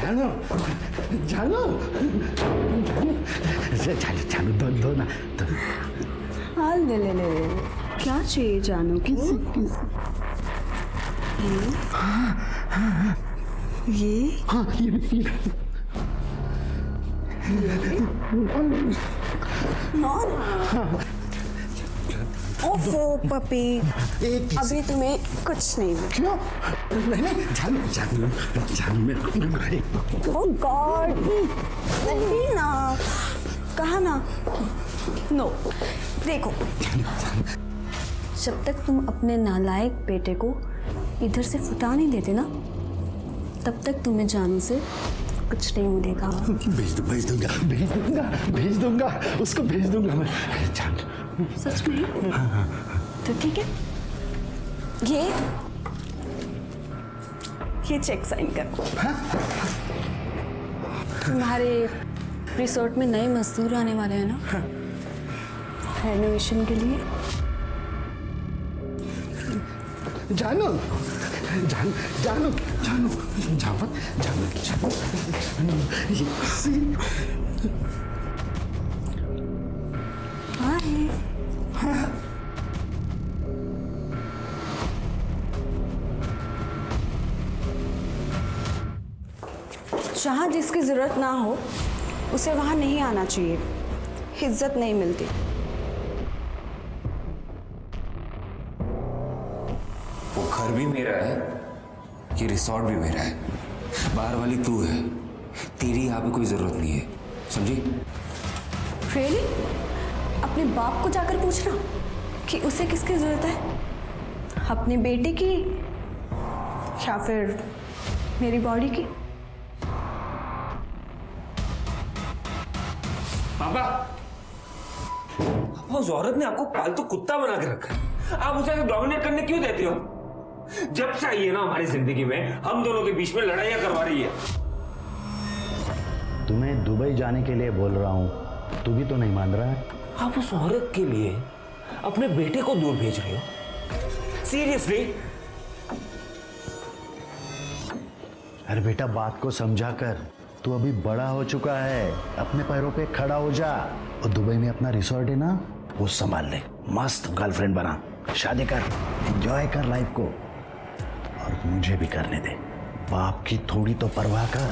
जानू जानू जानू दो ना दो। हाँ ले ले ले ले। क्या चाहिए जानू को? ये हाँ ये ओफो पपी, अभी तुम्हें कुछ नहीं मिला। क्यों? नहीं जानू जानू जानू मेरे ओह गॉड, नहीं ना, कहा ना, नो। देखो, जब तक तुम अपने नालायक बेटे को इधर से फुटा नहीं देते ना, तब तक तुम्हें जानू से कुछ नहीं मिलेगा। भेज दूंगा उसको भेज दूंगा मैं। जान सच में? तो ठीक है, ये चेक साइन करो। तुम्हारे रिसोर्ट में नए मजदूर आने वाले हैं ना, रेनोवेशन के लिए। जानू जानू जानू जानू जानू जानू जानू जहाँ जिसकी जरूरत ना हो उसे वहां नहीं आना चाहिए, इज्जत नहीं मिलती। वो घर भी मेरा है, ये रिसोर्ट भी मेरा है। बाहर वाली तू है, तेरी यहाँ पे कोई जरूरत नहीं है, समझी? रियली? अपने बाप को जाकर पूछना कि उसे किसकी जरूरत है, अपने बेटे की या फिर मेरी बॉडी की? पापा, उस औरत ने आपको पालतू कुत्ता बना के रखा है, आप उसे डोमिनेट करने क्यों देते हो? जब से आई है ना हमारी जिंदगी में, हम दोनों के बीच में लड़ाइयां करवा रही है। तुम्हें दुबई जाने के लिए बोल रहा हूँ, तू भी तो नहीं मान रहा है। आप उस औरत के लिए अपने बेटे को दूर भेज रहे हो? सीरियसली? अरे बेटा, बात को समझा कर, तू अभी बड़ा हो चुका है, अपने पैरों पे खड़ा हो जा। और दुबई में अपना रिसोर्ट है ना, वो संभाल ले, मस्त गर्लफ्रेंड बना, शादी कर, एंजॉय कर लाइफ को, और मुझे भी करने दे। बाप की थोड़ी तो परवाह कर।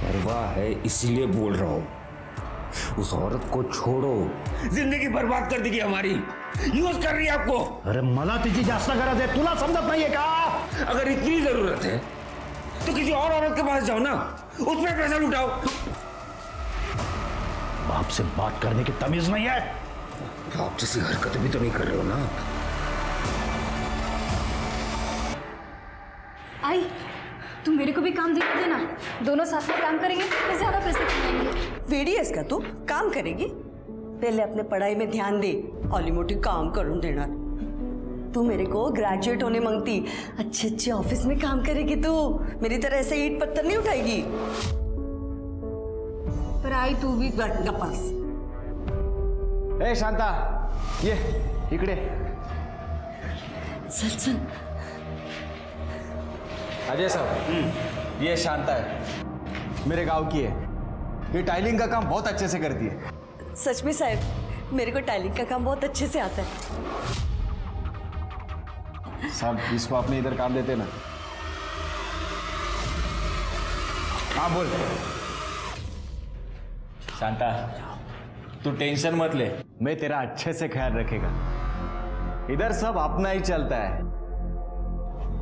परवाह है इसीलिए बोल रहा हूं, उस औरत को छोड़ो, जिंदगी बर्बाद कर देगी हमारी, यूज कर रही है आपको। अरे मला तिची जास्त गरज आहे, तुला समजत नाहीये का? अगर इतनी जरूरत है तो किसी और औरत के पास जाओ ना, उसमें पैसा लुटाओ। बाप से बात करने की तमीज नहीं है। आप जैसी हरकत भी तो नहीं कर रहे हो ना। आई, तुम मेरे को भी काम दे देना, दोनों साथ में काम करेंगे तो ज्यादा पैसे कमाएंगे। वेडियस का तू काम करेगी? पहले अपने पढ़ाई में ध्यान दे, ऑली मोटी काम करूं देना। तू मेरे को ग्रेजुएट होने मांगती, अच्छे अच्छे ऑफिस में काम करेगी तू, मेरी तरह ऐसे ईंट पत्थर नहीं उठाएगी। पर आई तू भी पास। ए शांता, ये इकडे। चल चल। अजय साहब, ये शांता है, मेरे गांव की है, ये टाइलिंग का काम बहुत अच्छे से करती है। सच में साहब, मेरे को टाइलिंग का काम बहुत अच्छे से आता है। साहब, इसको आपने इधर काम देते ना। हाँ बोल। शांता, तू टेंशन मत ले, मैं तेरा अच्छे से ख्याल रखेगा। इधर सब अपना ही चलता है।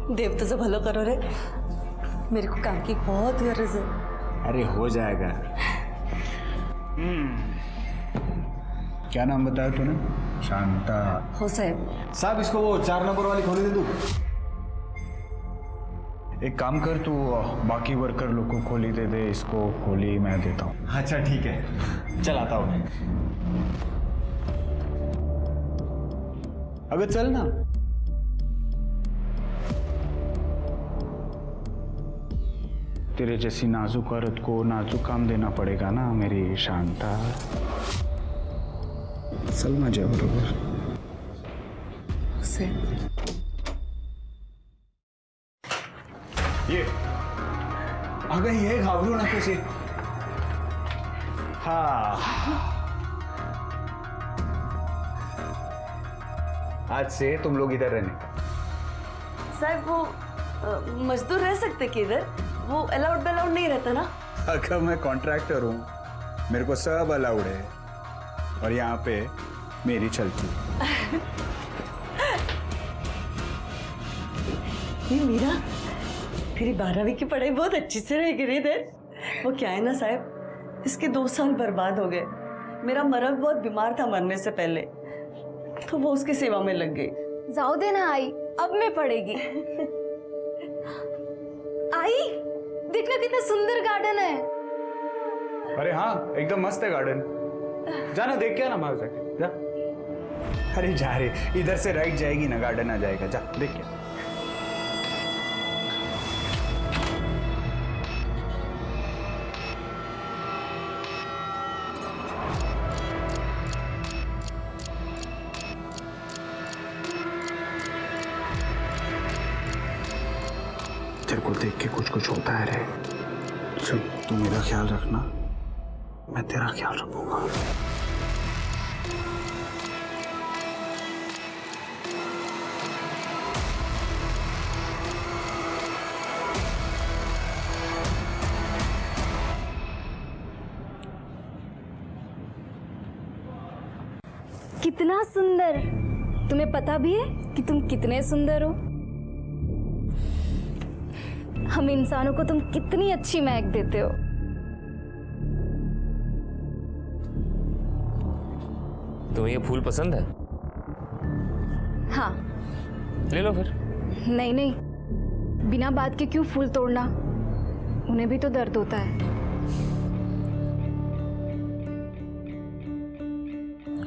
देव तुझे भलो करो रे, मेरे को काम की बहुत गरज है। अरे हो जाएगा। क्या नाम बताया तूने? शांता। हो साहब। साहब, इसको वो 4 नंबर वाली खोली दे तू। एक काम कर, तू बाकी वर्कर लोग को खोली दे दे, इसको खोली मैं देता हूँ। अच्छा ठीक है, चल आता हूँ। अगर चल ना। तेरे जैसी नाजुक औरत को नाजुक काम देना पड़ेगा ना मेरी शांता। चल माझ्या बरोबर। ये अगं हे घाबरू नकोस. हाँ, आज से तुम लोग इधर रहने. साहब वो मजदूर रह सकते कि इधर? वो अलाउड बेलाउड नहीं रहता ना? अगर मैं कॉन्ट्रैक्टर हूँ, मेरे को सब अलाउड है और यहाँ पे मेरी चलती. ये मीरा, तेरी 12वीं की पढ़ाई बहुत अच्छी से रह गई इधर. वो क्या है ना साहब, इसके 2 साल बर्बाद हो गए. मेरा मर्द बहुत बीमार था मरने से पहले, तो वो उसकी सेवा में लग गई. जाओ देना आई, अब मैं पढ़ेगी. आई, देखना कितना सुंदर गार्डन है. अरे हाँ, एकदम मस्त है गार्डन. जाना देख के आना, बाहर जाके जा. अरे जा रे, इधर से राइट जाएगी ना, गार्डन आ जाएगा. जा देख के. तेरे को देख के कुछ कुछ होता है रे. सुन, तू मेरा ख्याल रखना, मैं तेरा ख्याल रखूंगा. कितना सुंदर. तुम्हें पता भी है कि तुम कितने सुंदर हो. हम इंसानों को तुम कितनी अच्छी महक देते हो. तुम्हें ये फूल पसंद है? हाँ. ले लो फिर. नहीं नहीं, बिना बात के क्यों फूल तोड़ना? उन्हें भी तो दर्द होता है.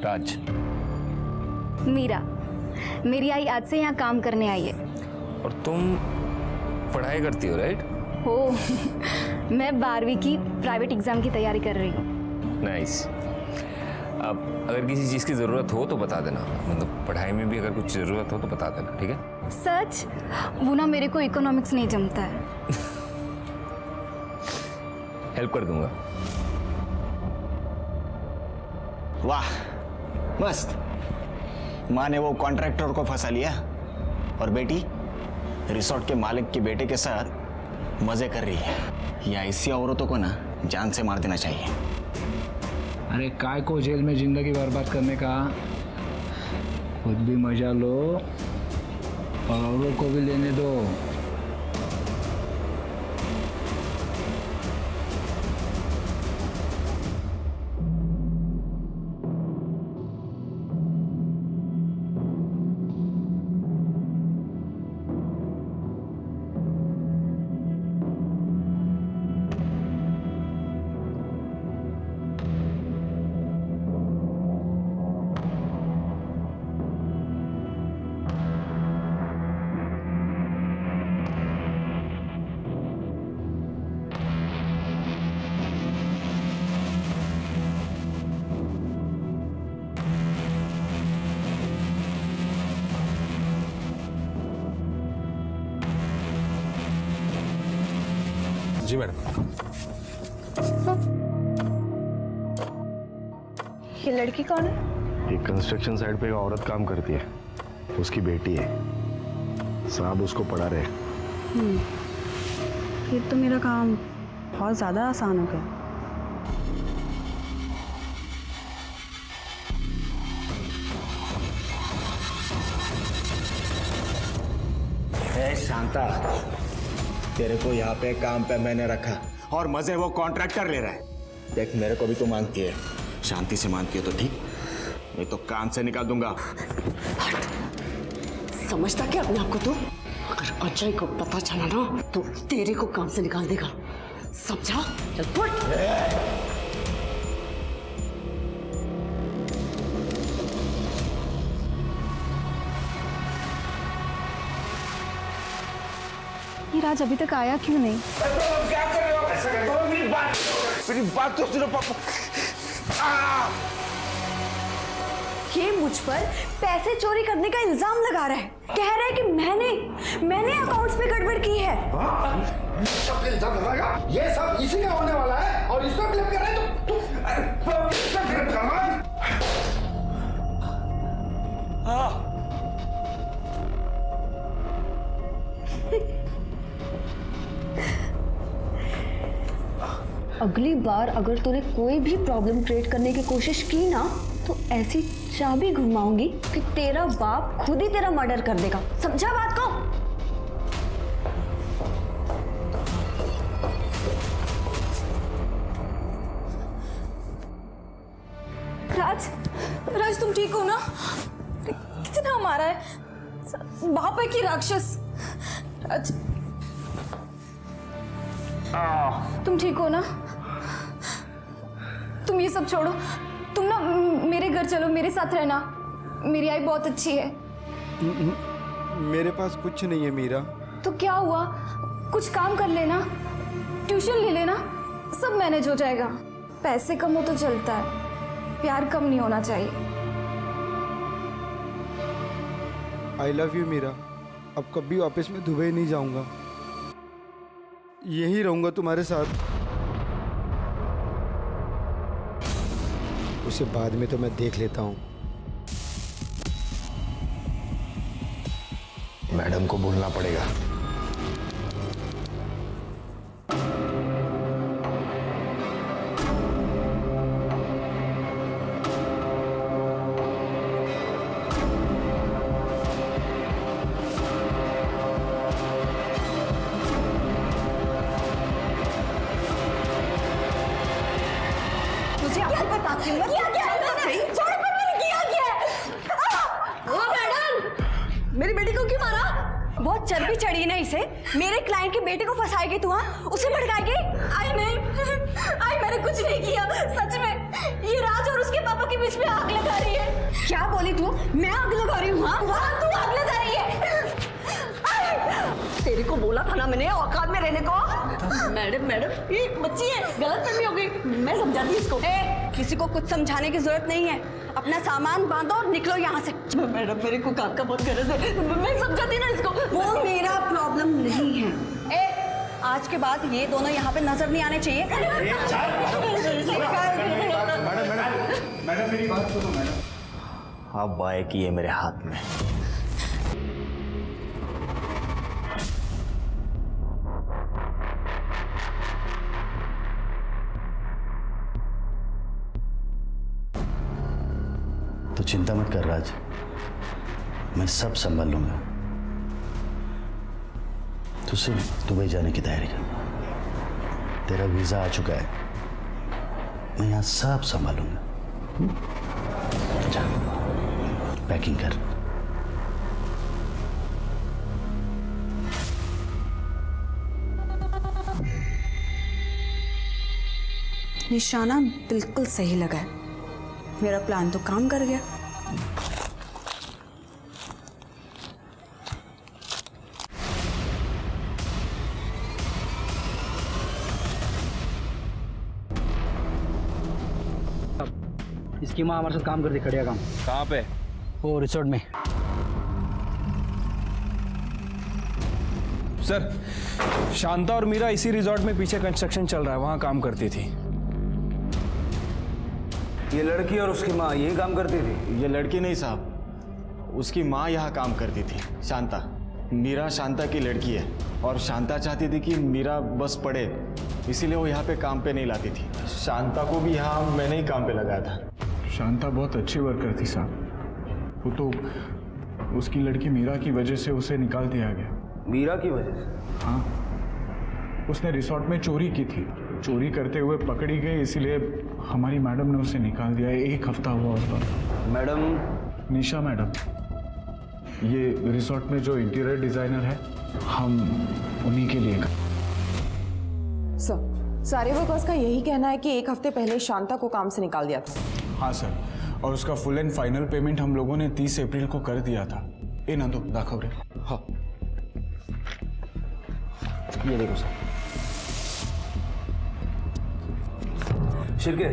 राज. मीरा, मेरी आई आज से यहाँ काम करने आई है. और तुम पढ़ाई करती हो, राइट? हो. मैं 12वीं की प्राइवेट एग्जाम की तैयारी कर रही हूँ. नाइस. अब अगर किसी चीज़ की ज़रूरत हो तो बता देना, मतलब पढ़ाई में भी अगर कुछ ज़रूरत हो तो बता देना, ठीक है? सच? वो ना मेरे को इकोनॉमिक्स नहीं जमता है. हेल्प कर दूंगा. वाह, मस्त. माँ ने वो कॉन्ट्रैक्टर को फंसा लिया और बेटी रिसोर्ट के मालिक के बेटे के साथ मजे कर रही है. या ऐसी औरतों को ना जान से मार देना चाहिए. अरे काय को जेल में जिंदगी बर्बाद करने का, खुद भी मजा लो और औरों को भी लेने दो. जी मैडम. ये लड़की कौन है? एक कंस्ट्रक्शन साइट पे एक औरत काम करती है, उसकी बेटी है. साहब उसको पढ़ा रहे. फिर तो मेरा काम बहुत ज़्यादा आसान हो गया. शांता, तेरे को यहाँ पे काम पे मैंने रखा और मजे वो कॉन्ट्रैक्टर ले रहा है. देख, मेरे को भी तू मांगती है, शांति से मांगती है तो ठीक, मैं तो काम से निकाल दूंगा. समझता क्या अपने आप को तू? अगर अजय को पता चला ना तो तेरे को काम से निकाल देगा, समझा? चल फुट. ये राज अभी तक आया क्यों नहीं? क्या कर रहे हो? ऐसा कर रहे हो? मेरी बात तो सुनो पापा. ये मुझ पर पैसे चोरी करने का इल्जाम लगा रहा है। कह रहा है कि मैंने अकाउंट्स में गड़बड़ की है। सब इल्जाम लगाएगा, ये सब इसी का होने वाला है और इसको ब्लेम कर रहे हैं तुम इसका ब्लेम करना। अगली बार अगर तूने कोई भी प्रॉब्लम क्रिएट करने की कोशिश की ना तो ऐसी चाबी घुमाऊंगी कि तेरा बाप खुद ही तेरा मर्डर कर देगा। समझा बात को? राज तुम ठीक हो ना? कितना मारा है? बाप है कि राक्षस? राज तुम ठीक हो ना? तुम ये सब छोड़ो, तुम ना मेरे घर चलो, मेरे साथ रहना। मेरी आई बहुत अच्छी है। मेरे पास कुछ नहीं है मीरा। तो क्या हुआ, कुछ काम कर लेना, ट्यूशन ले लेना, सब मैनेज हो जाएगा। पैसे कम हो तो चलता है, प्यार कम नहीं होना चाहिए। I love you Meera. अब कभी वापस में दुबई नहीं जाऊंगा, यहीं रहूंगा तुम्हारे साथ। उसे बाद में तो मैं देख लेता हूँ। मैडम को बोलना पड़ेगा। मेरी बेटी को क्यों मारा? बहुत चर्बी चढ़ी ना इसे। मेरे क्लाइंट के बेटे को फंसाएगी तू? हाँ, उसे भड़काएगी? आई नहीं, आई मैंने कुछ नहीं किया, सच में। ये राज और उसके पापा के बीच में आग लगा रही है। क्या बोली तू? मैं आग लगा रही हूँ? हाँ, तू आग लगा रही है। तेरे को बोला था ना मैंने औकात में रहने को। मैडम ये बच्ची है, गलत फहमी हो गई, मैं समझाती इसको। किसी को कुछ समझाने की जरूरत नहीं है। अपना सामान बांधो और निकलो यहाँ से। मैडम मेरे को काम का बहुत गरज है, मैं समझाती ना इसको। वो मेरा प्रॉब्लम नहीं है। आज के बाद ये दोनों यहाँ पे नजर नहीं आने चाहिए। मैडम मेरी बात सुनो मैडम। अब बाय की है मेरे हाथ में। तो चिंता मत कर राज, मैं सब संभाल लूंगा। तू सिर्फ दुबई जाने की तैयारी कर। तेरा वीजा आ चुका है, मैं यहाँ सब संभालूंगा। जा पैकिंग कर। निशाना बिल्कुल सही लगा है। मेरा प्लान तो काम कर गया। इसकी माँ हमारे साथ काम करती, खड़िया काम। कहाँ पे? वो रिसोर्ट में। सर, शांता और मीरा इसी रिजॉर्ट में पीछे कंस्ट्रक्शन चल रहा है, वहां काम करती थी। ये लड़की और उसकी माँ यही काम करती थी? ये लड़की नहीं साहब, उसकी माँ यहाँ काम करती थी, शांता। मीरा शांता की लड़की है और शांता चाहती थी कि मीरा बस पढ़े, इसीलिए वो यहाँ पे काम पे नहीं लाती थी। शांता को भी यहाँ मैंने ही काम पे लगाया था। शांता बहुत अच्छी वर्कर थी साहब, वो तो उसकी लड़की मीरा की वजह से उसे निकाल दिया गया। मीरा की वजह से? हाँ, उसने रिसोर्ट में चोरी की थी, चोरी करते हुए पकड़ी गई, इसीलिए हमारी मैडम ने उसे निकाल दिया। 1 हफ्ता हुआ उस पर। मैडम? निशा मैडम। ये रिसोर्ट में जो इंटीरियर डिजाइनर है, हम उन्हीं के लिए। सर, सारे वर्कर्स का यही कहना है कि 1 हफ्ते पहले शांता को काम से निकाल दिया था। हाँ सर, और उसका फुल एंड फाइनल पेमेंट हम लोगों ने 30 अप्रैल को कर दिया था। ए नंदू दाखव रे। हाँ, ये देखो सर। शिरके,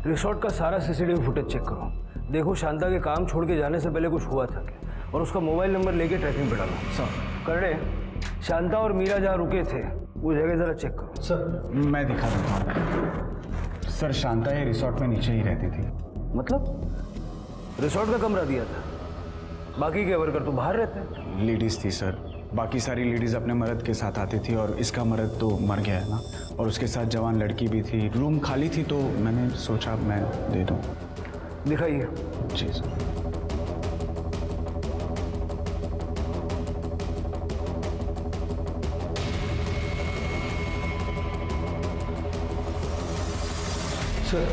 रिसोर्ट का सारा सीसीटीवी फुटेज चेक करो। देखो शांता के काम छोड़ के जाने से पहले कुछ हुआ था क्या, और उसका मोबाइल नंबर लेके ट्रैकिंग पे डाला। सर करने शांता और मीरा जहाँ रुके थे वो जगह जरा चेक करो। सर मैं दिखा देता हूँ। सर शांता ये रिसोर्ट में नीचे ही रहती थी। मतलब रिसोर्ट का कमरा दिया था, बाकी के वर्कर तो बाहर रहते हैं। लेडीज थी सर, बाकी सारी लेडीज अपने मर्द के साथ आती थी और इसका मर्द तो मर गया है ना, और उसके साथ जवान लड़की भी थी। रूम खाली थी तो मैंने सोचा मैं दे दूँ। दिखाइए। जी सर। सर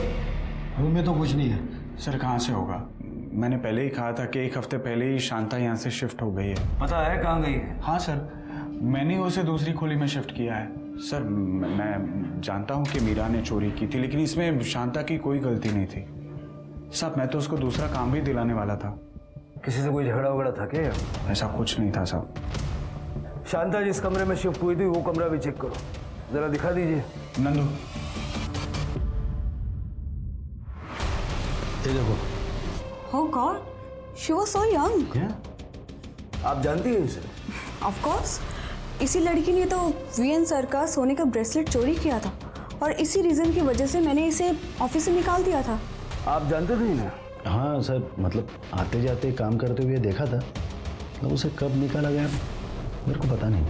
रूम में तो कुछ नहीं है। सर कहाँ से होगा, मैंने पहले ही कहा था कि एक हफ्ते पहले ही शांता यहाँ से शिफ्ट हो गई है। पता है कहाँ गई है? हाँ सर, मैंने उसे दूसरी खोली में शिफ्ट किया है। सर मैं जानता हूँ कि मीरा ने चोरी की थी, लेकिन इसमें शांता की कोई गलती नहीं थी। साहब मैं तो उसको दूसरा काम भी दिलाने वाला था। किसी से कोई झगड़ा वगड़ा था क्या? ऐसा कुछ नहीं था साहब। शांता जिस कमरे में शिफ्ट हुई थी वो कमरा भी चेक करो, जरा दिखा दीजिए। नंदू ये देखो। Oh God, she was so young. आप जानती हैं इसे? Of course. इसी लड़की ने तो वीएन सर का सोने का ब्रेसलेट चोरी किया था और इसी रीजन की वजह से मैंने इसे ऑफिस से निकाल दिया था। आप जानते थे ना? हाँ सर, मतलब आते जाते काम करते हुए देखा था, मतलब उसे कब निकाला गया मेरे को पता नहीं।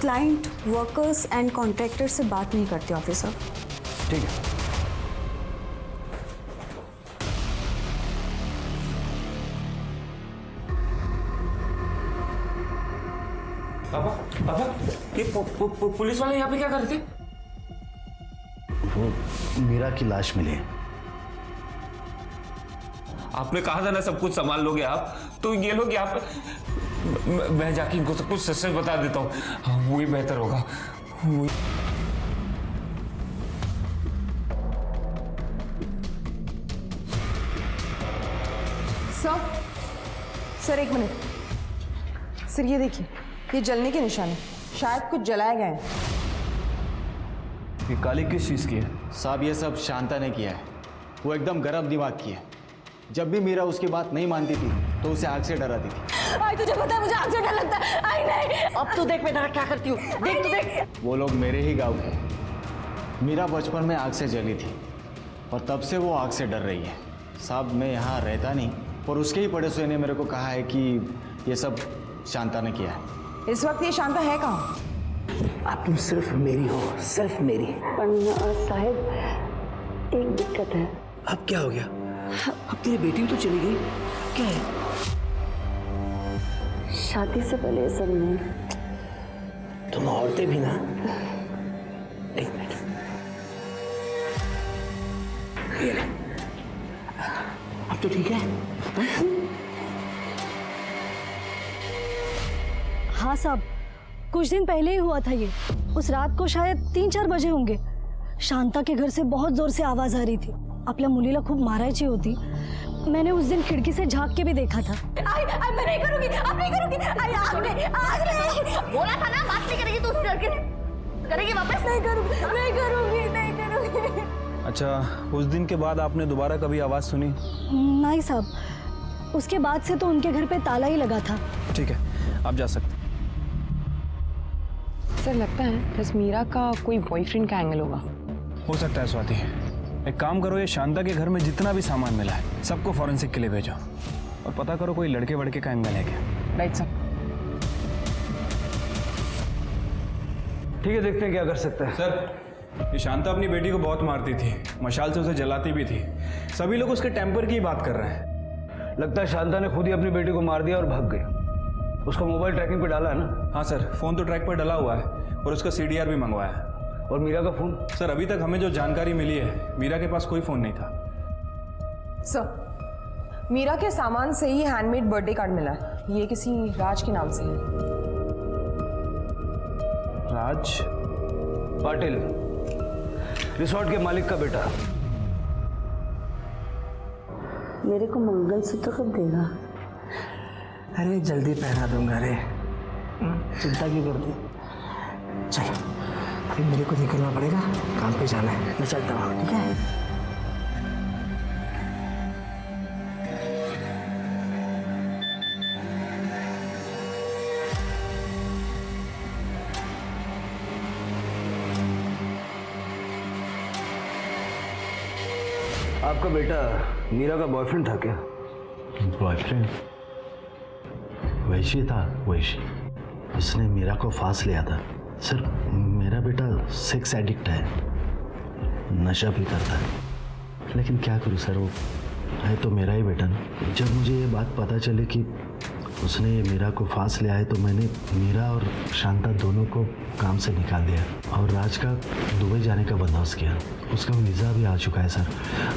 क्लाइंट, वर्कर्स एंड कॉन्ट्रैक्टर से बात नहीं करते ऑफिसर। ठीक है। पापा पापा ये पुलिस वाले यहाँ पे क्या कर रहे थे? वो मीरा की लाश मिली है। आपने कहा था ना सब कुछ संभाल लोगे आप, तो ये लोग यहाँ पे मैं जाके इनको सब कुछ सच बता देता हूँ, वही बेहतर होगा। सर एक मिनट सर, ये देखिए, ये जलने के निशान है, शायद कुछ जलाया गया है। ये काली किस चीज की है? साहब ये सब शांता ने किया है। वो एकदम गर्म दिमाग की है। जब भी मीरा उसकी बात नहीं मानती थी तो उसे आग से डराती थी। आई तुझे पता है मुझे आग से डर लगता है। आई नहीं, अब तो देख मैं क्या करती हूँ, देख तो देख। वो लोग मेरे ही गांव के। मीरा बचपन में आग से जली थी और तब से वो आग से डर रही है। साहब मैं यहाँ रहता नहीं, और उसके ही पड़ोसियों ने मेरे को कहा है कि ये सब शांता ने किया है। इस वक्त ये शांता है कहाँ? आप तुम सिर्फ मेरी हो, सिर्फ मेरी। साहब एक दिक्कत है। अब क्या हो गया? अब तेरी बेटी तो चली गई, क्या है? शादी से पहले सब नहीं। तुम औरतें भी ना। एक मिनट, ये ले। अब तो ठीक है? हाँ साहब, कुछ दिन पहले ही हुआ था ये। उस रात को शायद 3-4 बजे होंगे। शांता के घर से बहुत जोर से आवाज आ रही थी। आपल्या मुलीला खूप मारायची होती। मैंने उस दिन खिड़की से झांक के भी देखा था। आई मैं नहीं करूंगी, अब नहीं करूंगी। आई आग नहीं। बोला था ना बात नहीं करेगी तो उससे करेगी वापस। नहीं करूंगी, नहीं करूंगी, नहीं करूंगी। अच्छा, उस दिन के बाद आपने दोबारा कभी आवाज सुनी? नहीं साहब, उसके बाद से तो उनके घर पे ताला ही लगा था। ठीक है, आप जा सकते। सर लगता है बस मीरा का कोई बॉयफ्रेंड का एंगल होगा। हो सकता है स्वाति। एक काम करो, ये शांता के घर में जितना भी सामान मिला है सबको फॉरेंसिक के लिए भेजो और पता करो कोई लड़के वड़के का एंगल है क्या। Right sir. ठीक है, देखते हैं क्या कर सकते हैं। सर ये शांता अपनी बेटी को बहुत मारती थी, मशाल से उसे जलाती भी थी। सभी लोग उसके टेम्पर की बात कर रहे हैं। लगता है शांता ने खुद ही अपनी बेटी को मार दिया और भाग गई। उसका मोबाइल ट्रैकिंग पे डाला है ना? हाँ सर, फोन तो ट्रैक पर डला हुआ है और उसका CDR भी मंगवाया है। और मीरा का फोन? सर अभी तक हमें जो जानकारी मिली है, मीरा के पास कोई फोन नहीं था। सर मीरा के सामान से ही हैंडमेड बर्थडे कार्ड मिला है। ये किसी राज के नाम से है। राज पाटिल, रिसोर्ट के मालिक का बेटा। मेरे को मंगलसूत्र कब देगा? अरे जल्दी पहना दूंगा। अरे चिंता क्यों करती? चल अभी मेरे को निकलना पड़ेगा, काम पे जाना है। मैं चलता हूँ, ठीक है? आपका बेटा मीरा का बॉयफ्रेंड था क्या? बॉयफ्रेंड? वैशी था, वैशी। उसने मीरा को फांस लिया था। सर, मेरा बेटा सेक्स एडिक्ट है, नशा भी करता है, लेकिन क्या करूं सर, वो है तो मेरा ही बेटा ना। जब मुझे ये बात पता चली कि उसने मीरा को फांस लिया है तो मैंने मीरा और शांता दोनों को काम से निकाल दिया और राज का दुबई जाने का बंदोबस्त किया। उसका वीज़ा भी आ चुका है सर,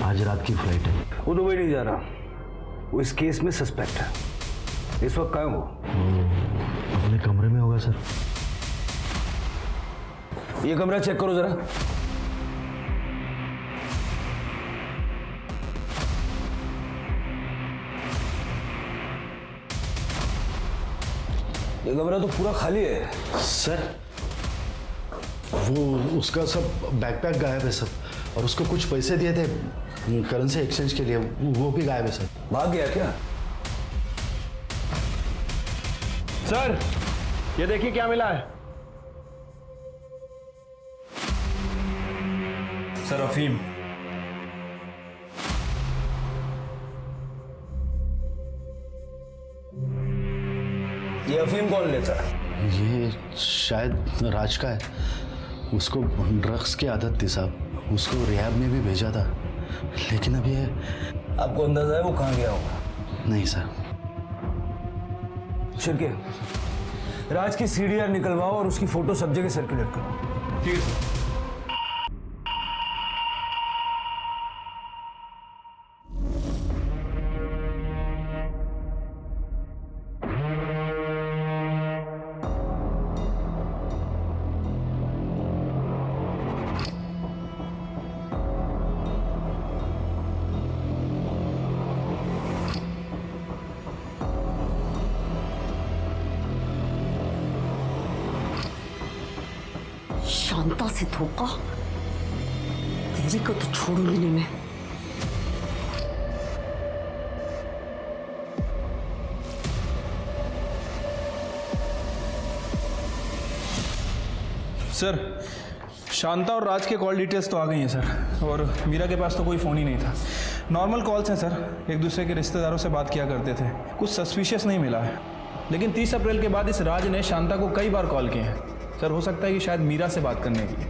आज रात की फ्लाइट है। वो दुबई नहीं जा रहा, वो इस केस में सस्पेक्ट है। इस वक्त कहाँ है वो? अपने कमरे में होगा सर। ये कमरा चेक करो जरा। ये कमरा तो पूरा खाली है सर। वो उसका सब बैकपैक गायब है सर, और उसको कुछ पैसे दिए थे करेंसी एक्सचेंज के लिए, वो भी गायब है सर। भाग गया क्या? सर, ये देखिए क्या मिला है। सर अफीम। ये अफीम कौन लेता है? ये शायद राज का है। उसको ड्रग्स की आदत थी साहब, उसको रिहैब में भी भेजा था, लेकिन अब ये आपको अंदाजा है वो कहाँ गया होगा? नहीं सर। शिरके, राज की सीडीआर निकलवाओ और उसकी फोटो सब जगह सर्कुलेट करो। ठीक है सर। शांता से धोखा, तेरी को तो छोड़ूंगी नहीं मैं। सर, शांता और राज के कॉल डिटेल्स तो आ गई हैं सर, और मीरा के पास तो कोई फ़ोन ही नहीं था। नॉर्मल कॉल्स हैं सर, एक दूसरे के रिश्तेदारों से बात किया करते थे, कुछ सस्पिशियस नहीं मिला है। लेकिन 30 अप्रैल के बाद इस राज ने शांता को कई बार कॉल किए हैं सर। हो सकता है कि शायद मीरा से बात करने के लिए,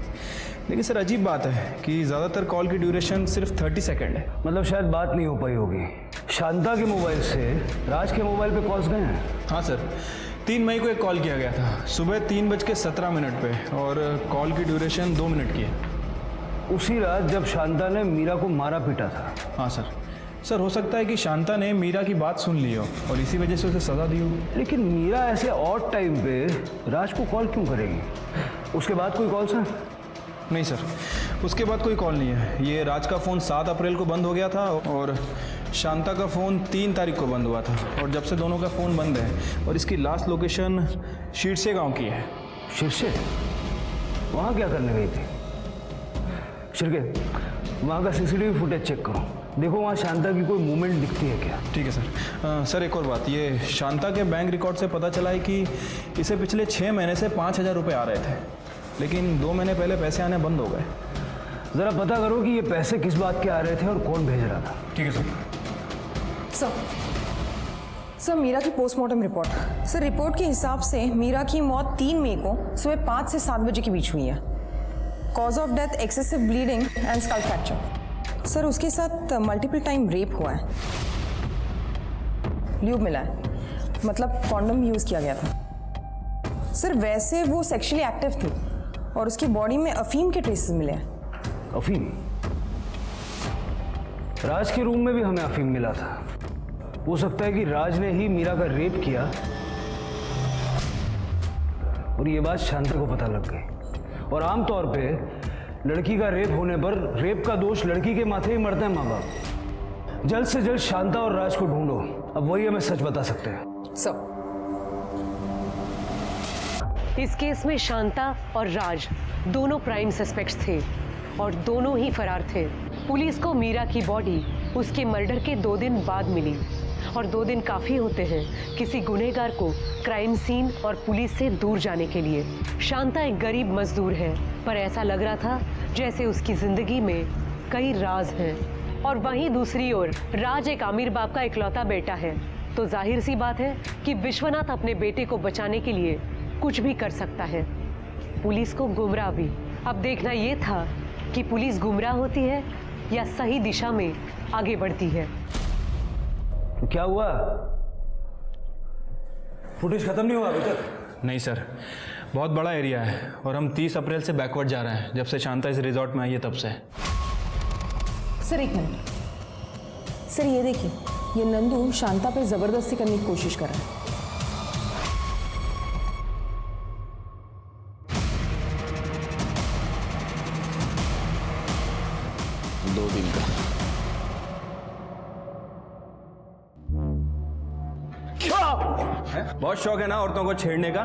लेकिन सर अजीब बात है कि ज़्यादातर कॉल की ड्यूरेशन सिर्फ 30 सेकेंड है। मतलब शायद बात नहीं हो पाई होगी। शांता के मोबाइल से राज के मोबाइल पे कॉल्स गए हैं? हाँ सर, 3 मई को एक कॉल किया गया था सुबह 3:17 पे, और कॉल की ड्यूरेशन 2 मिनट की है। उसी रात जब शांता ने मीरा को मारा पीटा था? हाँ सर। सर हो सकता है कि शांता ने मीरा की बात सुन ली हो और इसी वजह से उसे सज़ा दी हो। लेकिन मीरा ऐसे ऑड टाइम पे राज को कॉल क्यों करेगी? उसके बाद कोई कॉल सर? नहीं सर, उसके बाद कोई कॉल नहीं है। ये राज का फ़ोन 7 अप्रैल को बंद हो गया था और शांता का फ़ोन 3 तारीख को बंद हुआ था, और जब से दोनों का फ़ोन बंद है। और इसकी लास्ट लोकेशन शीरसे गांव की है। शीरसे? वहाँ क्या करने गई थी? शिरके, वहाँ का सीसीटीवी फुटेज चेक करो, देखो वहाँ शांता की कोई मूवमेंट दिखती है क्या? ठीक है सर। सर एक और बात, ये शांता के बैंक रिकॉर्ड से पता चला है कि इसे पिछले 6 महीने से 5,000 रुपये आ रहे थे, लेकिन 2 महीने पहले पैसे आने बंद हो गए। ज़रा पता करो कि ये पैसे किस बात के आ रहे थे और कौन भेज रहा था। ठीक है सर। सर, मीरा की पोस्टमार्टम रिपोर्ट। सर, रिपोर्ट के हिसाब से मीरा की मौत 3 मई को सुबह 5 से 7 बजे के बीच हुई है। Cause of death excessive bleeding and skull fracture. Sir, उसके साथ मल्टीपल टाइम रेप हुआ है, ल्यूब मिला है, मतलब कॉन्डम यूज़ किया गया था। सर, वैसे वो सेक्सुअली एक्टिव थी और उसकी बॉडी में अफीम के ट्रेसेस मिले हैं। अफीम? राज के रूम में भी हमें अफीम मिला था। हो सकता है कि राज ने ही मीरा का रेप किया और ये बात शांता को पता लग गई। और आमतौर पे लड़की का रेप होने पर रेप का दोष लड़की के माथे ही मरता है माँ बाप। जल्द से जल्द शांता और राज को ढूंढो, अब वही हमें सच बता सकते हैं। सर, इस केस में शांता और राज दोनों प्राइम सस्पेक्ट्स थे और दोनों ही फरार थे। पुलिस को मीरा की बॉडी उसके मर्डर के 2 दिन बाद मिली, और 2 दिन काफ़ी होते हैं किसी गुनहगार को क्राइम सीन और पुलिस से दूर जाने के लिए। शांता एक गरीब मजदूर है, पर ऐसा लग रहा था जैसे उसकी ज़िंदगी में कई राज हैं। और वहीं दूसरी ओर राज एक अमीर बाप का इकलौता बेटा है, तो जाहिर सी बात है कि विश्वनाथ अपने बेटे को बचाने के लिए कुछ भी कर सकता है। पुलिस को गुमराह भी। अब देखना ये था कि पुलिस गुमराह होती है या सही दिशा में आगे बढ़ती है। तो क्या हुआ? फुटेज खत्म नहीं हुआ अभी तक? नहीं सर, बहुत बड़ा एरिया है और हम 30 अप्रैल से बैकवर्ड जा रहे हैं, जब से शांता इस रिजॉर्ट में आई है तब से। सर एक मिनट सर, ये देखिए, ये नंदू शांता पे जबरदस्ती करने की कोशिश कर रहा है। 2 दिन का। बहुत शौक है ना औरतों को छेड़ने का?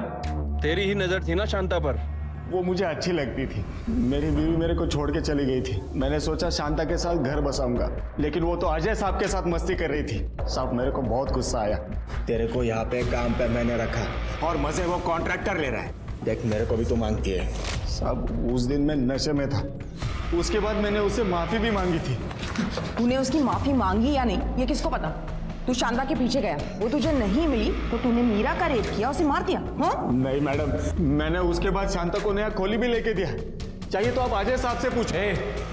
तेरी ही नजर थी ना शांता पर। वो मुझे अच्छी लगती थी। मेरी बीवी मेरे को छोड़ के चली गई थी। मैंने सोचा शांता के साथ घर बसाऊंगा, लेकिन वो तो अजय साहब के साथ मस्ती कर रही थी। साहब मेरे को बहुत गुस्सा आया। तेरे को यहाँ पे काम पे मैंने रखा और मजे वो कॉन्ट्रैक्टर ले रहा है। देख मेरे को भी तो मांगती है। साहब उस दिन मैं नशे में था, उसके बाद मैंने उससे माफी भी मांगी थी। तूने उसकी माफी मांगी या नहीं ये किसको पता? तू शांता के पीछे गया, वो तुझे नहीं मिली तो तूने मीरा का रेप किया, उसे मार दिया? हाँ? नहीं मैडम, मैंने उसके बाद शांता को नया खोली भी लेके दिया। चाहिए तो आप अजय साहब से पूछे।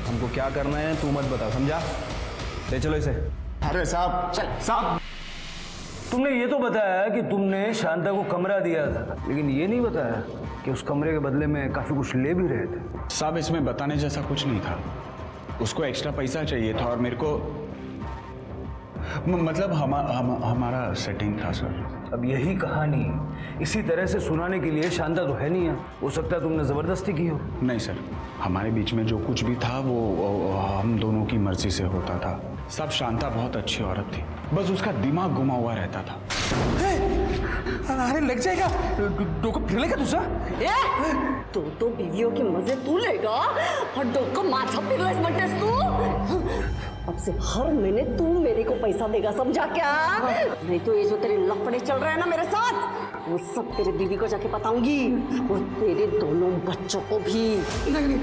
हमको क्या करना है तू मत बता, समझा? ले चलो इसे। अरे साहब, चल साहब, तुमने ये तो बताया कि तुमने शांता को कमरा दिया था, लेकिन ये नहीं बताया कि उस कमरे के बदले में काफी कुछ ले भी रहे थे। साहब इसमें बताने जैसा कुछ नहीं था। उसको एक्स्ट्रा पैसा चाहिए था और मेरे को मतलब हमारा सेटिंग था सर। अब यही कहानी इसी तरह से सुनाने के लिए शांता तो है नहीं है। हो सकता है तुमने जबरदस्ती की हो। नहीं सर, हमारे बीच में जो कुछ भी था वो हम दोनों की मर्जी से होता था। सब शांता बहुत अच्छी औरत थी, बस उसका दिमाग घुमा हुआ रहता था। अरे लग जाएगा, डोको फिर लेगा दूसरा। तो बीवियों के मजे तू लेगा और डोको माथा फिरलास म्हणतेस तू? अब से हर महीने तू मेरे को पैसा देगा, समझा क्या? नहीं तो ये जो तेरे लफड़े चल रहे हैं ना मेरे साथ, वो सब तेरे बीवी को जाके बताऊंगी और तेरे दोनों बच्चों को भी। नहीं,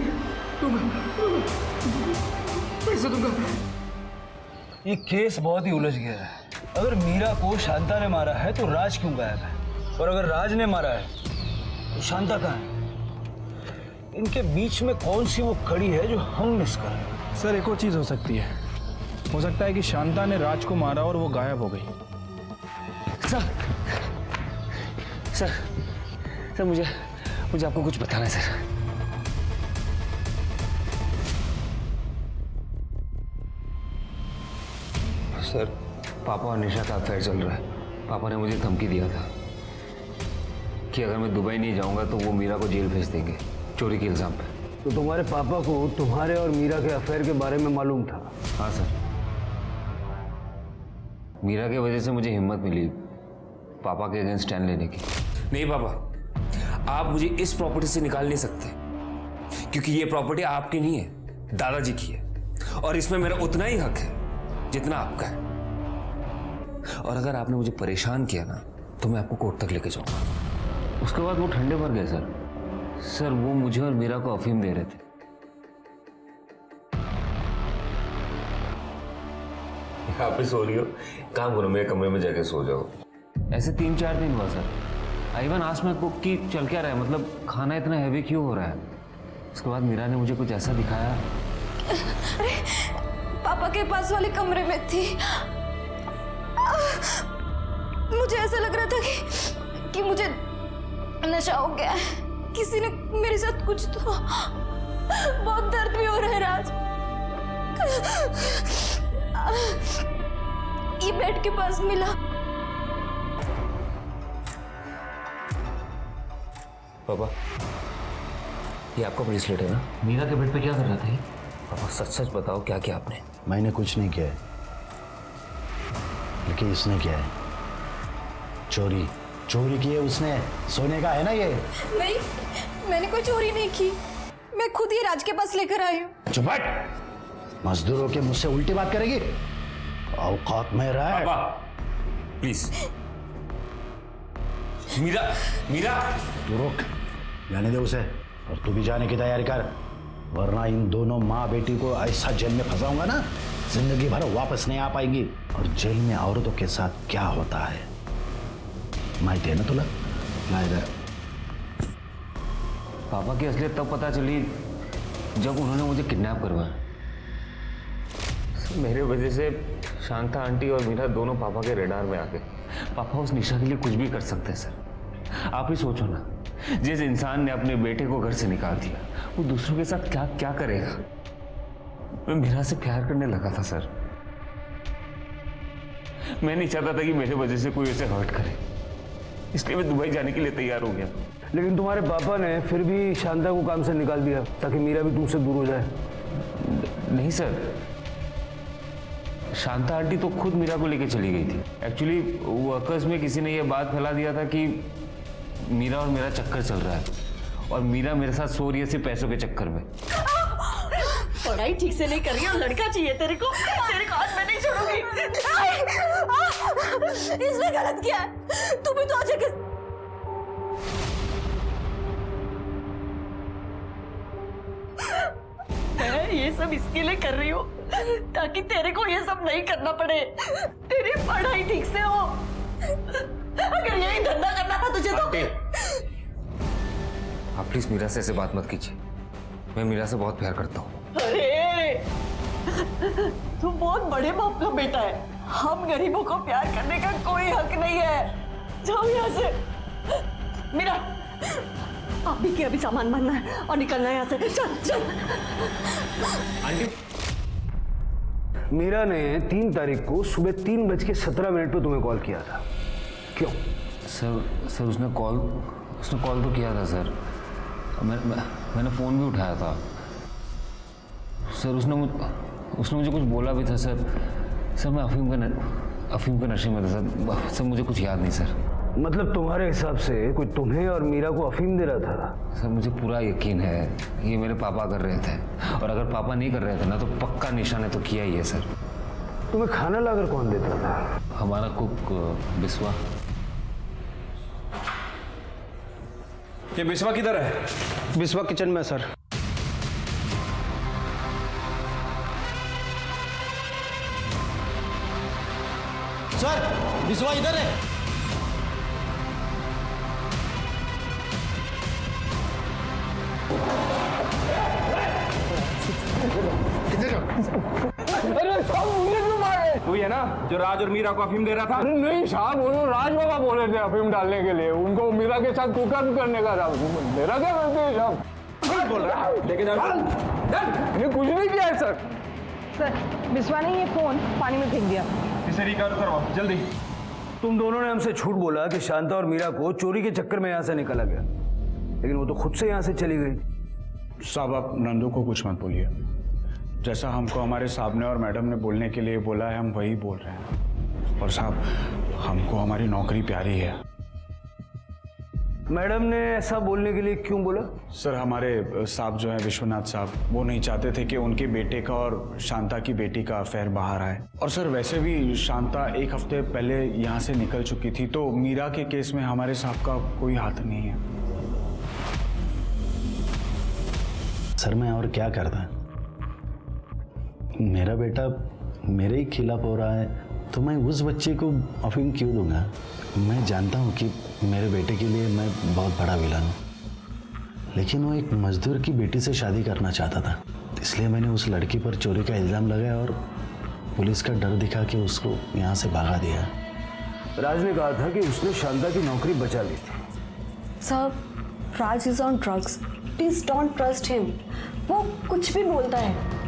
पैसा दूंगा। ये केस बहुत ही उलझ गया है। अगर मीरा को शांता ने मारा है तो राज क्यों गायब है? और अगर राज ने मारा है तो शांता कहाँ है? इनके बीच में कौन सी वो कड़ी है जो हम मिस कर रहे हैं? सर एक और चीज हो सकती है। हो सकता है कि शांता ने राज को मारा और वो गायब हो गई। सर मुझे आपको कुछ बताना है सर। सर पापा और निशा का अफेयर चल रहा है। पापा ने मुझे धमकी दिया था कि अगर मैं दुबई नहीं जाऊंगा तो वो मीरा को जेल भेज देंगे चोरी के इल्जाम पे। तो तुम्हारे पापा को तुम्हारे और मीरा के अफेयर के बारे में मालूम था? हाँ सर, मीरा की वजह से मुझे हिम्मत मिली पापा के अगेंस्ट स्टैंड लेने की। नहीं पापा, आप मुझे इस प्रॉपर्टी से निकाल नहीं सकते, क्योंकि ये प्रॉपर्टी आपकी नहीं है, दादाजी की है और इसमें मेरा उतना ही हक है जितना आपका है। और अगर आपने मुझे परेशान किया ना तो मैं आपको कोर्ट तक लेके जाऊंगा। उसके बाद वो ठंडे भर गए सर वो मुझे और मीरा को अफीम दे रहे थे। आप ही सो रही हो, काम करो मेरे कमरे में जाके सो जाओ। ऐसे 3-4 दिन हुआ सर। आइवन आज मैं कुक की चल क्या रहा है, मतलब खाना इतना हैवी क्यों हो रहा है? उसके बाद मीरा ने मुझे कुछ ऐसा दिखाया। अरे पापा के पास वाले कमरे में थी। मुझे ऐसा लग रहा था कि मुझे नशा हो गया है। किसी ने मेरे साथ कुछ तो, बहुत दर्द भी हो रहा है राज। ये बेड के पास मिला। पापा ये आपका ब्रेसलेट है ना? मीरा के बेड पे क्या कर रहा था ये? पापा सच बताओ क्या किया आपने? मैंने कुछ नहीं किया है, लेकिन इसने किया है। चोरी की है उसने। सोने का है ना ये? नहीं, मैंने कोई चोरी नहीं की। मैं खुद ही राज के पास लेकर आई हूँ। चुप हट। मजदूरों के मुझसे उल्टी बात करेगी? औकात में रहा है। प्लीज मीरा तू रोक, जाने दे उसे। और तू भी जाने की तैयारी कर, वरना इन दोनों माँ बेटी को ऐसा जेल में फंसाऊंगा ना, जिंदगी भर वापस नहीं आ पाएंगी। और जेल में औरतों के साथ क्या होता है माहिती है ना तुला? ना इधर। पापा की असलियत तब पता चली जब उन्होंने मुझे किडनैप करवाया। मेरे वजह से शांता आंटी और मीरा दोनों पापा के रडार में आ गए। पापा उस निशा के लिए कुछ भी कर सकते हैं सर। आप ही सोचो ना, जिस इंसान ने अपने बेटे को घर से निकाल दिया वो दूसरों के साथ क्या क्या करेगा। मैं मीरा से प्यार करने लगा था सर। मैं नहीं चाहता था कि मेरे वजह से कोई उसे हर्ट करे, इसलिए मैं दुबई जाने के लिए तैयार हो गया। लेकिन तुम्हारे पापा ने फिर भी शांता को काम से निकाल दिया ताकि मीरा भी तुमसे दूर हो जाए। नहीं सर, शांता आंटी तो खुद मीरा को लेकर चली गई थी। एक्चुअली वर्कर्स में किसी ने यह बात फैला दिया था कि मीरा और मेरा चक्कर चल रहा है और मीरा मेरे साथ सो रही है सिर्फ पैसों के चक्कर में। पढ़ाई ठीक से नहीं कर रही और लड़का चाहिए तेरे को हाथ में नहीं छोड़ूंगी। इसमें गलत क्या है? तू भी तो आज के मैं ये सब इसके लिए कर रही हूँ ताकि तेरे को ये सब नहीं करना पड़े, तेरी पढ़ाई ठीक से हो। अगर यही धंधा करना था तुझे तो। आप प्लीज मीरा से ऐसे बात मत कीजिए। मैं मीरा से बहुत प्यार करता हूँ। अरे तू बहुत बड़े बाप का बेटा है। हम गरीबों को प्यार करने का कोई हक नहीं है। जाओ यहाँ से। मीरा अभी के अभी सामान मानना है और निकलना है यहाँ से। चल चल। आंटी, मीरा ने 3 तारीख को सुबह 3:17 पे तुम्हें कॉल किया था, क्यों? सर उसने कॉल तो किया था सर। मैंने फ़ोन भी उठाया था सर। उसने मुझे कुछ बोला भी था सर। मैं अफीम के नशे में था सर। मुझे कुछ याद नहीं सर। मतलब तुम्हारे हिसाब से कोई तुम्हें और मीरा को अफीम दे रहा था? सर मुझे पूरा यकीन है ये मेरे पापा कर रहे थे, और अगर पापा नहीं कर रहे थे ना तो पक्का निशा ने तो किया ही है सर। तुम्हें खाना लाकर कौन देता था? हमारा कुक बिस्वा। ये बिस्वा किधर है? बिस्वा किचन में सर। सर बिस्वा इधर है। अरे साहब मुझे क्यों मारे? वही है ना जो राज और मीरा को अफीम दे रहा था? अरे नहीं साहब, वो राज बाबा बोले थे अफीम डालने के लिए। उनको मीरा के साथ कुकर करने का था। मेरा क्या करते हैं साहब? बोल रहा है लेके जाओ। ये कुछ नहीं किया है सर। सर बिस्वा ने ये फ़ोन पानी में फेंक दिया। इसे रिकवर करवाओ जल्दी। तुम दोनों ने हमसे झूठ बोला कि शांता और मीरा को चोरी के चक्कर में यहाँ से निकाला गया, लेकिन वो तो खुद से यहाँ से चली गई। साहब आप नंदू को कुछ मत बोलिए। जैसा हमको हमारे साहब ने और मैडम ने बोलने के लिए बोला है हम वही बोल रहे हैं। और साहब हमको हमारी नौकरी प्यारी है। मैडम ने ऐसा बोलने के लिए क्यों बोला? सर हमारे साहब जो है विश्वनाथ साहब, वो नहीं चाहते थे कि उनके बेटे का और शांता की बेटी का अफेयर बाहर आए। और सर वैसे भी शांता 1 हफ्ते पहले यहाँ से निकल चुकी थी, तो मीरा के केस में हमारे साहब का कोई हाथ नहीं है। सर मैं और क्या करता? मेरा बेटा मेरे ही खिलाफ हो रहा है तो मैं उस बच्चे को अफीम क्यों दूंगा? मैं जानता हूँ कि मेरे बेटे के लिए मैं बहुत बड़ा विलन हूँ, लेकिन वो एक मजदूर की बेटी से शादी करना चाहता था, इसलिए मैंने उस लड़की पर चोरी का इल्ज़ाम लगाया और पुलिस का डर दिखा के उसको यहाँ से भगा दिया। राज ने कहा था कि उसने शांता की नौकरी बचा ली थी। Sir Raj is on drugs, please don't trust him. वो कुछ भी बोलता है।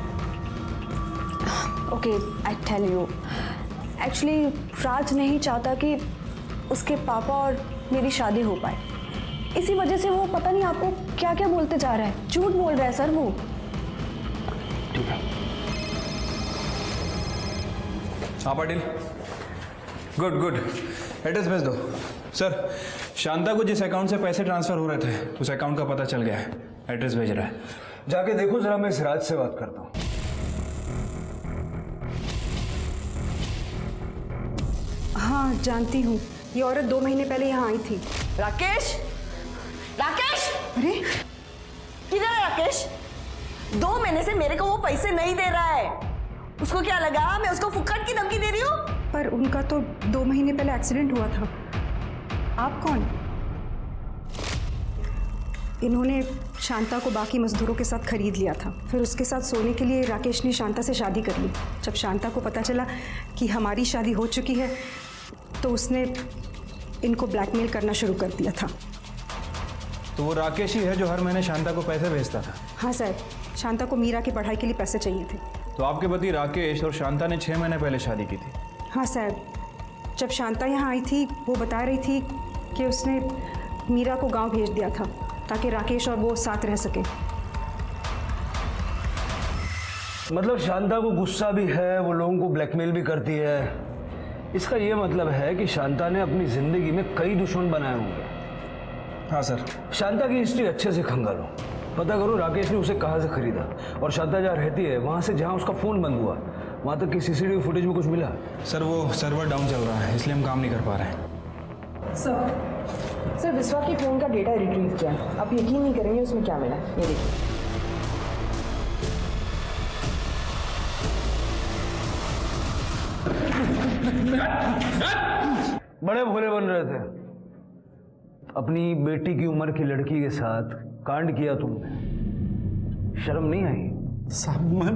Okay I tell you, actually Raj नहीं चाहता कि उसके पापा और मेरी शादी हो पाए। इसी वजह से वो पता नहीं आपको क्या क्या बोलते जा रहा है, झूठ बोल रहा है सर वो। ठीक है। हाँ पाटिल, गुड गुड, एड्रेस भेज दो। सर शांता को जिस अकाउंट से पैसे ट्रांसफर हो रहे थे उस अकाउंट का पता चल गया है, एड्रेस भेज रहा है। जाके देखो जरा, मैं इस राज से बात करता हूँ। हाँ जानती हूँ, ये औरत 2 महीने पहले यहाँ आई थी। राकेश, राकेश, अरे किधर है राकेश? 2 महीने से मेरे को वो पैसे नहीं दे रहा है। उसको क्या लगा मैं उसको फुक्कड़ की धमकी दे रही हूँ? पर उनका तो 2 महीने पहले एक्सीडेंट हुआ था। आप कौन? इन्होंने शांता को बाकी मजदूरों के साथ खरीद लिया था, फिर उसके साथ सोने के लिए राकेश ने शांता से शादी कर ली। जब शांता को पता चला कि हमारी शादी हो चुकी है तो उसने इनको ब्लैकमेल करना शुरू कर दिया था। तो वो राकेश ही है जो हर महीने शांता को पैसे भेजता था? हाँ सर, शांता को मीरा की पढ़ाई के लिए पैसे चाहिए थे। तो आपके पति राकेश और शांता ने 6 महीने पहले शादी की थी? हाँ सर, जब शांता यहाँ आई थी वो बता रही थी कि उसने मीरा को गांव भेज दिया था ताकि राकेश और वो साथ रह सके। मतलब शांता को गुस्सा भी है, वो लोगों को ब्लैकमेल भी करती है। इसका ये मतलब है कि शांता ने अपनी जिंदगी में कई दुश्मन बनाए होंगे। हाँ सर। शांता की हिस्ट्री अच्छे से खंगालो, पता करो राकेश ने उसे कहाँ से खरीदा और शांता जहाँ रहती है वहाँ से जहाँ उसका फ़ोन बंद हुआ वहाँ तक की सीसीटीवी फुटेज में कुछ मिला? सर वो सर्वर डाउन चल रहा है इसलिए हम काम नहीं कर पा रहे हैं। सर विश्वा के फ़ोन का डेटा रिट्रीव किया, आप यकीन नहीं करेंगे उसमें क्या मिला। ये देखिए। बड़े भोले बन रहे थे, अपनी बेटी की उम्र की लड़की के साथ कांड किया तुमने, शर्म नहीं आई? साहब मैं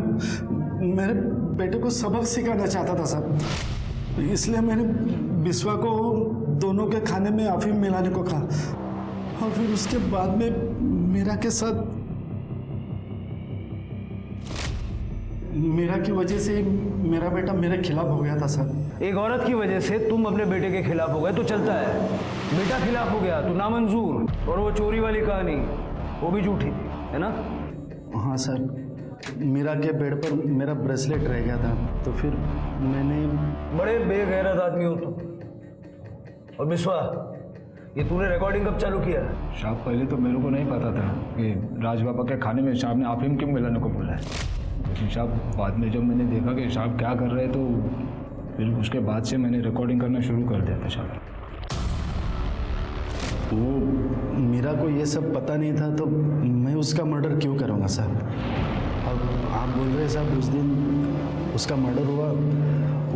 मेरे बेटे को सबक सिखाना चाहता था साहब, इसलिए मैंने बिस्वा को दोनों के खाने में अफीम मिलाने को कहा और फिर उसके बाद में मीरा के साथ, मीरा की वजह से मेरा बेटा मेरे खिलाफ हो गया था सर। एक औरत की वजह से तुम अपने बेटे के खिलाफ हो गए तो चलता है, बेटा खिलाफ हो गया तो नामंजूर। और वो चोरी वाली कहानी वो भी झूठी थी, है ना? हाँ सर, मीरा के बेड पर मेरा ब्रेसलेट रह गया था तो फिर मैंने। बड़े बेगैरत आदमी हो तुम। और बिस्वा, ये तूने रिकॉर्डिंग कब चालू किया? साहब पहले तो मेरे को नहीं पता था कि राज बाबा के खाने में साहब ने अफीम क्यों मिलाने को बोला है, लेकिन साहब बाद में जब मैंने देखा कि साहब क्या कर रहे हैं तो फिर उसके बाद से मैंने रिकॉर्डिंग करना शुरू कर दिया था साहब। वो मीरा को ये सब पता नहीं था तो मैं उसका मर्डर क्यों करूँगा साहब? अब आप बोल रहे हैं साहब उस दिन उसका मर्डर हुआ,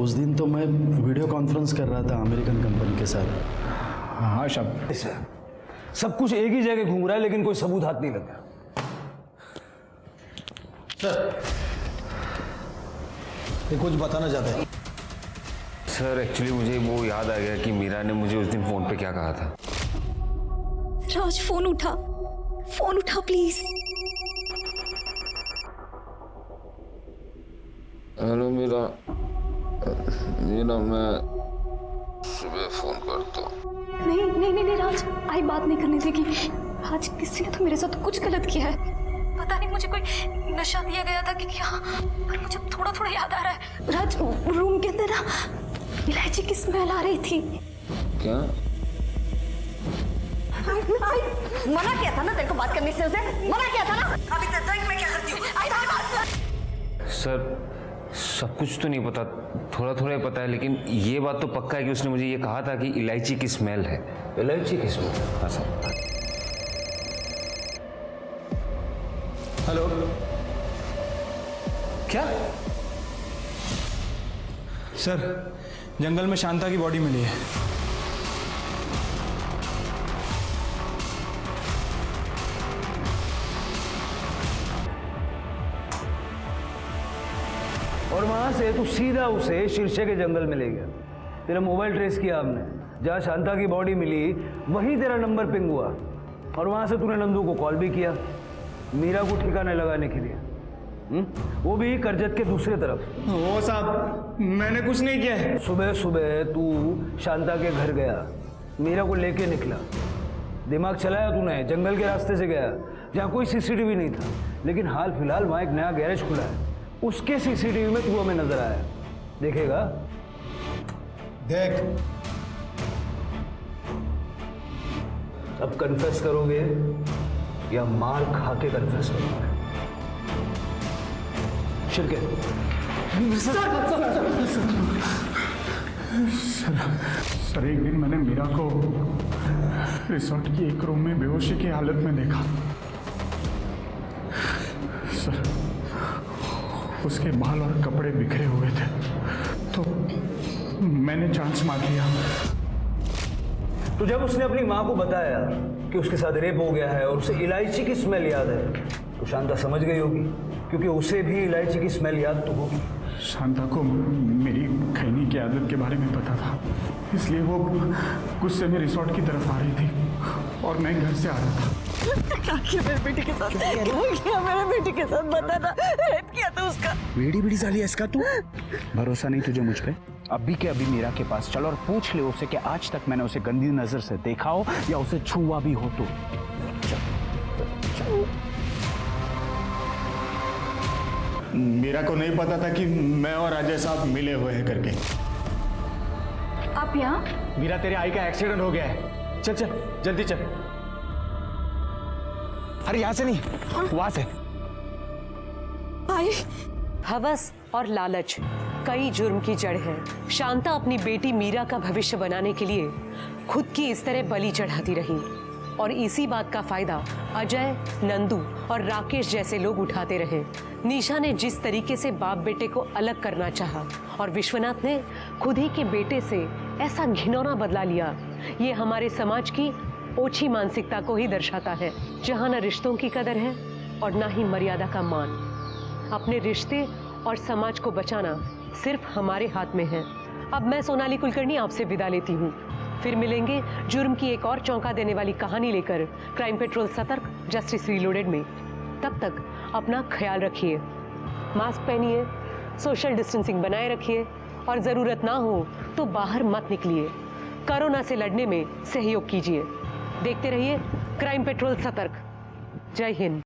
उस दिन तो मैं वीडियो कॉन्फ्रेंस कर रहा था अमेरिकन कंपनी के साथ। हाँ साहब, सब कुछ एक ही जगह घूम रहा है लेकिन कोई सबूत हाथ नहीं लगा। सर ये कुछ बताना चाहते हैं? सर एक्चुअली मुझे वो याद आ गया कि मीरा ने मुझे उस दिन फोन पे क्या कहा था। राज फोन उठा प्लीज। हेलो मीरा, मैं सुबह फोन करता हूँ। नहीं राज, आई बात नहीं करने देगी। आज किसी ने तो मेरे साथ कुछ गलत किया है, पता नहीं मुझे कोई नशा दिया गया था कि क्या, पर मुझे थोड़ा थोड़ा याद आ रहा है। राज रूम के अंदर ना इलायची की स्मेल आ रही थी। क्या? मना किया था ना तेरे को बात करने से, उसे मना किया था ना। अभी तक मैं क्या करती हूँ? सर सब कुछ तो नहीं पता, थोड़ा थोड़ा ही पता है, लेकिन ये बात तो पक्का है कि उसने मुझे ये कहा था कि इलायची की स्मेल है। इलायची की स्मेल? हाँ सर। हेलो, क्या? सर जंगल में शांता की बॉडी मिली है। और वहां से तू सीधा उसे शीर्षे के जंगल में ले गया। तेरा मोबाइल ट्रेस किया हमने, जहाँ शांता की बॉडी मिली वहीं तेरा नंबर पिंग हुआ और वहां से तूने नंदू को कॉल भी किया मीरा को ठिकाने लगाने के लिए। वो भी करजत के दूसरे तरफ। वो साहब मैंने कुछ नहीं किया है। सुबह सुबह तू शांता के घर गया, मीरा को लेके निकला, दिमाग चलाया तूने, जंगल के रास्ते से गया जहाँ कोई सीसीटीवी नहीं था, लेकिन हाल फिलहाल वहाँ एक नया गैरेज खुला है, उसके सीसीटीवी में तू हमें नजर आया। देखेगा? देख, अब कन्फेस करोगे या मार खा के कन्फेस करोगे? शिरके सर एक दिन मैंने मीरा को रिसोर्ट की एक रूम में बेहोशी की हालत में देखा। सर उसके बाल और कपड़े बिखरे हुए थे, तो मैंने चांस मार लिया। तो जब उसने अपनी माँ को बताया कि उसके साथ रेप हो गया है और उसे इलायची की स्मेल याद है, तो शांता समझ गई होगी, क्योंकि उसे भी इलायची की स्मेल याद तो होगी। शांता को मेरी खैनी की आदत के बारे में पता था, इसलिए वो गुस्से में रिसोर्ट की तरफ आ रही थी और मैं घर से आ रहा था। क्या किया मेरे बेटी के साथ? क्या मेरे बेटी के साथ? बता ना, रेप किया था उसका। बेड़ी बेड़ी साली इसका तू भरोसा नहीं तुझे मुझ पे? अभी के अभी मीरा के पास चल और पूछ ले उसे कि आज तक मैंने उसे गंदी नजर से देखा हो या उसे छुआ भी हो तो। मीरा को नहीं पता था कि मैं और अजय साहब मिले हुए हैं करके। आप यहाँ? मीरा, तेरे आई का एक्सीडेंट हो गया है, चल चल जल्दी चल। अरे यहाँ से नहीं, वहां से। हवस और लालच कई जुर्म की जड़ है। शांता अपनी बेटी मीरा का भविष्य बनाने के लिए खुद की इस तरह बलि चढ़ाती रही और इसी बात का फायदा अजय, नंदू और राकेश जैसे लोग उठाते रहे। निशा ने जिस तरीके से बाप बेटे को अलग करना चाहा और विश्वनाथ ने खुद ही के बेटे से ऐसा घिनौना बदला लिया, ये हमारे समाज की ओछी मानसिकता को ही दर्शाता है, जहाँ न रिश्तों की कदर है और ना ही मर्यादा का मान। अपने रिश्ते और समाज को बचाना सिर्फ हमारे हाथ में है। अब मैं सोनाली कुलकर्णी आपसे विदा लेती हूँ। फिर मिलेंगे जुर्म की एक और चौंका देने वाली कहानी लेकर क्राइम पेट्रोल सतर्क, जस्टिस रीलोडेड में। तब तक अपना ख्याल रखिए, मास्क पहनिए, सोशल डिस्टेंसिंग बनाए रखिए और ज़रूरत ना हो तो बाहर मत निकलिए। कोरोना से लड़ने में सहयोग कीजिए। देखते रहिए क्राइम पेट्रोल सतर्क। जय हिंद।